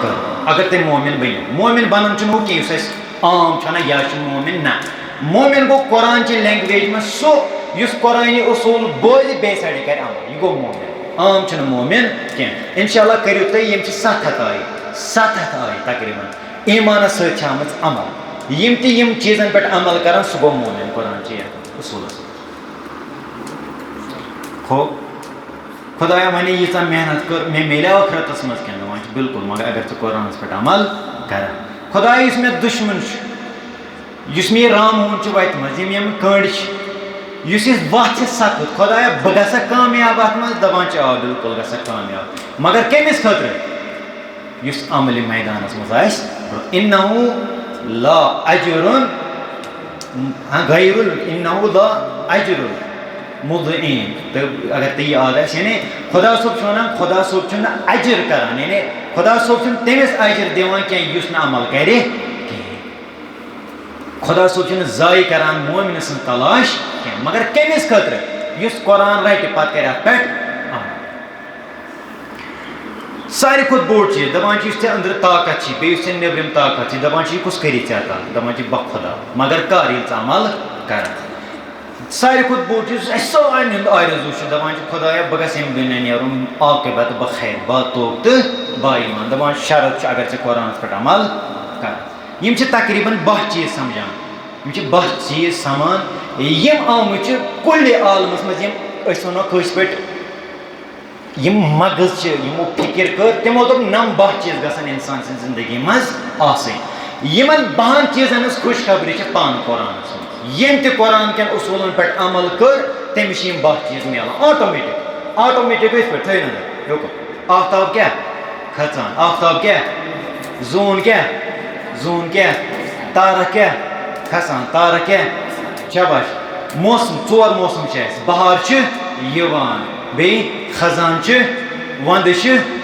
कर अगर तुम मोमिन बनो मोमिन बनन चुन वो कि आम छना या मोमिन ना मोमिन गो कुरान ची लैंग्वेज में सो युस कुरानी उसूल बोझ बेसाड़ी कर अमल ये गो मोमिन आम छन मोमिन क्या इंशाल्लाह करियो तय यम ची 7 आय तकरीबन ईमान सच आमज अमल यम चीजन पे अमल कर सह गो मोमिन कुरान ची उसूल खो खुदाया वने यीचा मेहनत कर मे मिले आखिरतस मज क्या वन बिल्कुल मगर अगर चे कुरानस पे अमल कर खुदाया इस मे दुश्मन युस मे राम वत मज यम कंड युस वत सख्त खुदाया बह गसा कामयाब अत मज दपान आ बिल्कुल गसा कामयाब मगर कमिस खतर युस अमल मैदानस मज आस इन्नहु ला अजरुन गैरुल इन्नहु ला अजरुल मुदईन तो अगर तय याद है यानी खुदा सोब वन खुदा सोब अजर करान यानी खुदा सोब तमिस अजर दिवान क्या युस न अमल करे खुदा सोब जाय करान मोमिन सं तलाश क्या मगर कमिस खतर युस कुरान रट पत कर पे सारे खुद बोड़ चीज दपान ते अंदर ताकत बे नबरम ताकत दपान कुस करी चाहता दपान बह खुदा मगर कर अमल कर सारे खुद बोड़ चीज सारे आरजू दपान खुदाया बह गस दुनिया नीरुन आकबत बखैर बातोक तो बाईमान दपान शरत अगर चे कुरान पे अमल कर यम तकरीबन 12 चीज समझान यम 12 चीज समान यम आम कुल आलमस मज वनो कस पे यम मगज यमो फिक्र कर तमो दोप 9 चीज गसन इंसान सं जिंदगी मज आसन 12 चीजन खुशखबरी पान कुरान यम ते कुरान के उसूलन पे अमल कर तमिस 12 चीज मिलान ऑटोमेटिक पे थे रुको आफ्ताब क्या खचान आफ्ताब क्या जून क्या तारा क्या खसान तारा क्या शाबाश मौसम 4 मौसम बहार यवान बे खजान वंद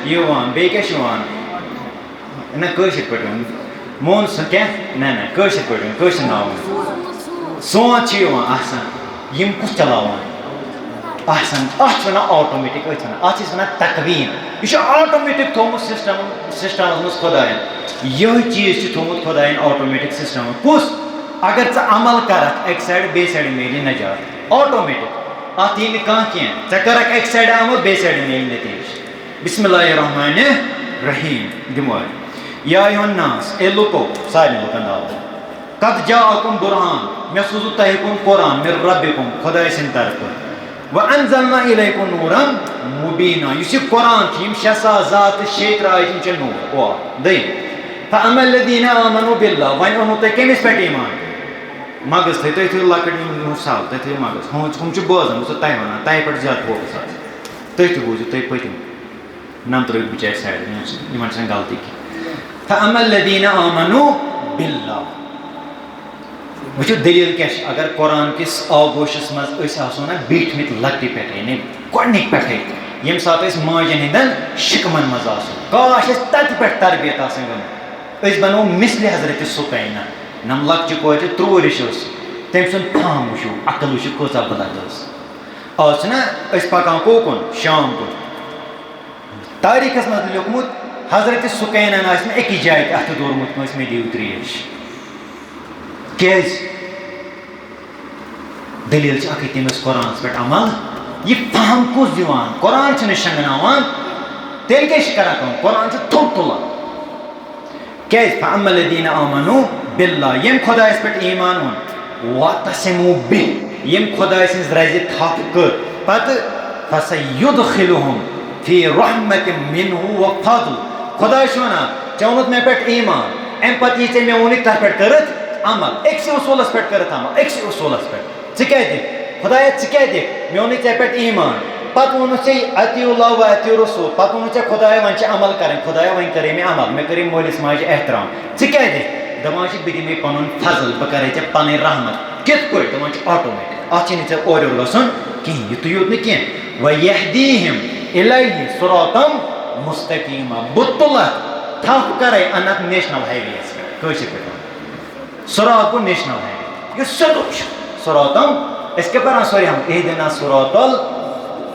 यवान बे क्या ना कशर पे मोनसून क्या ना कशर पे कशर नाव सोच यम कुछ चलावान वन ऑटोमेटिक वन तकवीन यह ऑटोमेटिक थोमुत सिस्टम मज खुदायन यह चीज थोमुत खुदायन ऑटोमेटिक सिस्टम कुस अगर चे अमल कर एक साइड बे साइड मिली नजात ऑटोमेटिक अत यी कह कर एक साइड अमल बे साइड मिल नतीज बिस्मिल्लाहिर्रहमानिर्रहीम दिमो या अय्युहन्नास ए लुको सारे लुकन नाव कद जाअकुम बुरहान मे सुजु तहकुम कुरान मिर रब्बिकुम खुदाय सिन तरफ व अनजलना इलैकुम नूरन मुबीना युस कुरान यम 6 ज़ात शेत्र आयत च नूर ओ दई फअमल लदीना आमनु बिल्लाह वन ओनु त कमिस पे ईमान मगज थे थे लकड़ साल थे मगज हम बोजान बस तय वन तय पे ज्यादा फोकस थे बूझू तुम पतिम नम त्रो बिचार साइड गलती की फअमल लदीना आमनु बिल्लाह वो दलील क्या अगर कुरान किस आगोशस मज ना बिठमित लकटि पे यानी गोनिक पे यम सात माजन हिंदन शिकमन मज काश तत पे तरबियत बनो मिसले हजरत सुकैना नम लक्च कोच 3 रिश तम सुन फाम वो अकल वो कौचा बुलंद आज ना पकान कोकुन शाम कुन तारीखस मज लिखमुत हजरत सुकैना एक जाय अथ दोरमुत मे दिव त्रेश क्या दलील तमिस कुरान पे अमल यह फहम कुस दिवान कुरान शंगनावान तेल क्या कर कुरान थोड़ तुलान क्या फअमल लदीना आमनु बिल्लाह यम खुदायस पे ईमान ओन वतसिमु बिह यम खुदाय सिंज रज़ थप कर पत फसयुदखिलुहुम फी रहमतिन मिनहु व फضल खुदाय वना चौनत मे पे ईमान एम पत ये मे वोन तथ पे करत अमल एक उसूलस पे करत अमल एक उसूलस पे क्या दिख खुदाया क्या दिख मे वोन पे ईमान पत वो अतिउल्लाह व अतिउ रसूल पत वो खुदाया वन अमल कर खुदाया वन करे मे अमल मे करे मोलिस माज एहतराम क्या दिख दपान बह दिमे पन फजल बह करे पन रहमत कित पे दपान ऑटोमेटिक अत और गसन कहें युत योत न कह व यहदीहिम इलैहि सिरातम मुस्तकीमा बह तुलत थप करे अनत नेशनल हाईवेस पे सिरात को नेशनल हाईवे यह सदुच सिरातम इसके पर सॉरी हम इहदिना सिरातल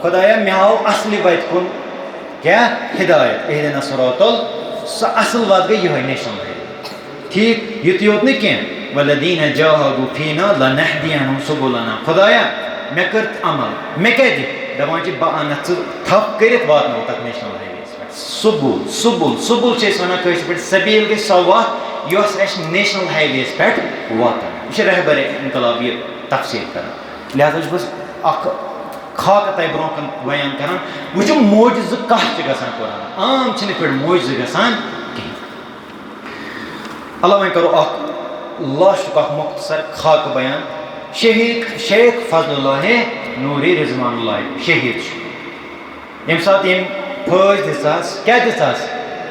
खुदाया मे हाव असली वत कुन क्या हिदायत इहदिना सिरातल सो असल बात गई यह नेशनल हाईवे ठीक युत योत न कह वल्लदीन जाहदू फीना लनहदियनहुम सुबुलना खुदाया मे कर अमल मे क्या दि दपान बह थप कर वात तक नेशनल हाईवे पे सुबुल सुबुल सुबुल वन पे सबील गई सो वत यस नेशनल हाईवे पे वातान यह रहबर इनकलाब यह तफसील कर लिहाजा बस खाक तय ब्रो बयान कर वो मोजज़ कह कुरान आम पे मोजज़ गसान कहीं अल्लाह करो लास्ट मुख्तसर खाक बयान शहीद शेख फजलुल्लाह नूरी रिजवानुल्लाह शहीद यम सात फौज दिसास क्या दिसास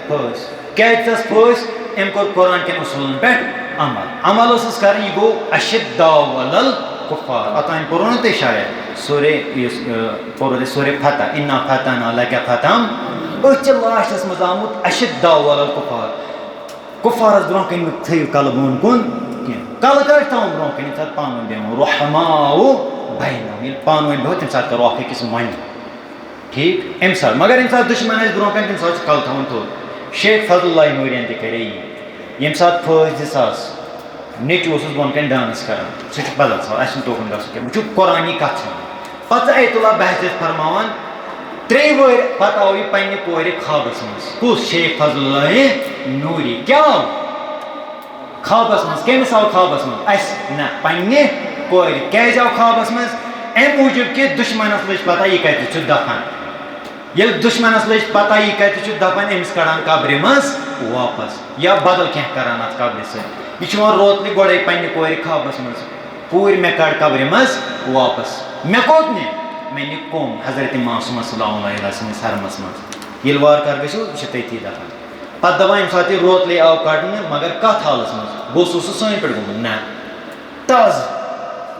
फौज क्या दिसास फौज अम कोर कुरान के उसूलन पे अमल अमल कर यह गो अशिद्दाउ अलल कुफ्फार अतान पुरान ते शायद सूरे पुर सूरे फतह इन्ना फतहना लका फतहम लास्टस मज आमुत अशिद्दाउ अलल कुफ्फार कुफ्फारस ब्रोह कन थो कल बोन कुन कल कर थो ब्रोह कन तम पान बेमो रहमाउ बैनहुम ये पान वन बेहो तम करो अकिस मन ठीक अम सात मगर अम सात दुश्मन ब्रोह कन तम सात कल थवन तो शेख फजलुल्लाह नूरियन ते करे यम सात फौज दिसास नेच बोन कन डांस कर सह बदल सा तोकन गो वो कुरानी कथ पे आयतुल्ला बहजत फरमान त्रे वर पे आव यह पे कोर ख्वाबस मज कुस शेख फजलुल्लाह नूरी क्या ख्वाबस मज कमिस आव ख्वाबस मज ना पे कोर क्या आव ख्वाबस मज अम मूजूब कि दुश्मनस लज पता यह कत दफन ये दुश्मनस लज पता यह कत दफन अमिस कड़ान कब्र मज वापस या बदल क्या करान अत कब्र से यह रोतल गोड़े पे कोर ख्वाबस मज पूर मे कड़ कब्र मज वापस मे कोत ने मे नि कोम हजरत मासूम सल्लल्लाहु अलैहि वसल्लम हरमस मज ये वार कर गो तथी दफन पे दपा अम सात रोतल आव कड़न मगर कत हालस मज गो सह सन पे गोमुत ना ताज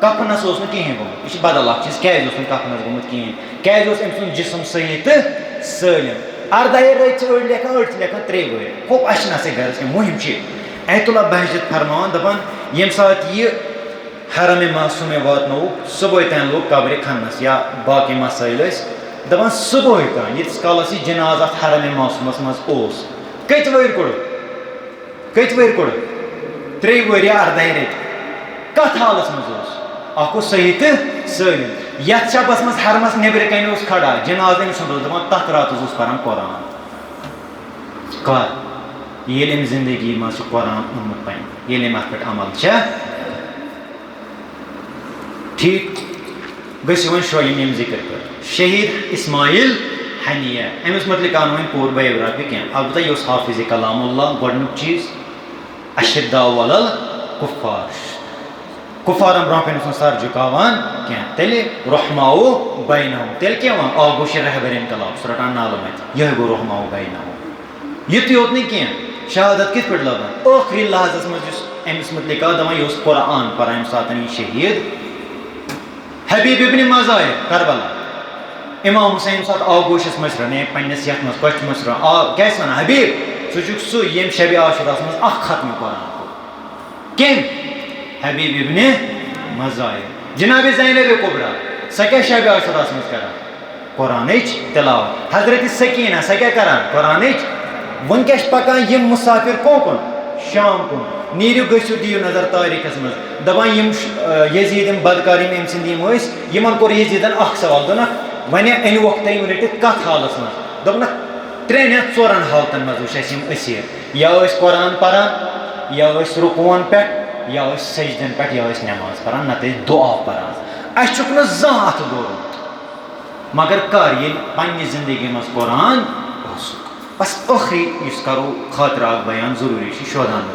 कफनस कहें गोमुत यह बदल चीज क्या कफनस गोमुत कहें क्या अम सुन जिसम सही तो सलम अर्दाह रच अड़ लेखान 3 वर खूब अच्छे ना गरज मुहिम आयतुल्ला बहजत फरमान दपान यम सात यह हरम मासूम वातनो सुबह तान लोग कब्र खनस या बाकी मसाइल दपान सुबह तान यीस कालस यह जनाज अत हरम मासूमस मज कत वर कोड़ 3 वर या 14 रत कत हालस मज सही तो सलम यथ शबस मज हरमस नबर कन खड़ा जनाज अम सुन दपान तथ रात पान कुरान कर ये जिंदगी मज कुरान ओनमुत पे ये पे अमल ठीक गस वन शोयम यम जिक्र कर शहीद इस्माइल हनिया अमिस मतलब आन वन पूर बायोग्राफी कह अलबत्ता यह हाफिज कलामुल्लाह गोडनुक चीज अशिद्दाउ अलल कुफ्फार कुफ्फारन ब्रोह कन सर झुकावान कह तेल रहमाउ बैनहुम तेल क्या वन आगोश रहबर इनकलाब सह रटान नाल मत यह गो रहमाउ बैनहुम युत योत न कह शहादत कित पे लबन आखिरी लहजस मज अमिस मतलब दपान यह कुरान पर अम सात शहीद हबीब इब्न मज़ाहिर करबला इमाम हुसैन सात आगोशस मज रने पन्नस यथ मज कच मज क्या वन हबीब सह यम शब आशुरास मज खत्म कुरान कम हबीब इब्न मज़ाहिर जनाब ज़ैनब कुबरा सह क्या शब आशुरास मज कर कुरान तिलावत हजरत सकीना सह क्या कर कुरान वनकस पकान यम मुसाफिर कोकुन शाम कुन नीरू गो दियो नजर तारीखस मज दपान यजीद बदकारीम अम सद यमन कोर यजीदन सवाल दोन वन अन वक्त रटित कत हालस मज दोपन 3 या 4 हालतन मज वो असीर या कुरान पारान या रुकुवन पे या सजदन पे या नमाज पारान नत दुआ पारान अुक जह अत दोरुत मगर कर ये पन्ने जिंदगी मज कुरान बस आखिरी इस करो खातिर बयान जरूरी शोधान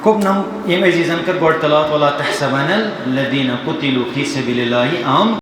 खूब नम यम अजीजन कर गोड़ तलात वला तहसबनल लदीना कुतिलू फी सबिलिल्लाहि आम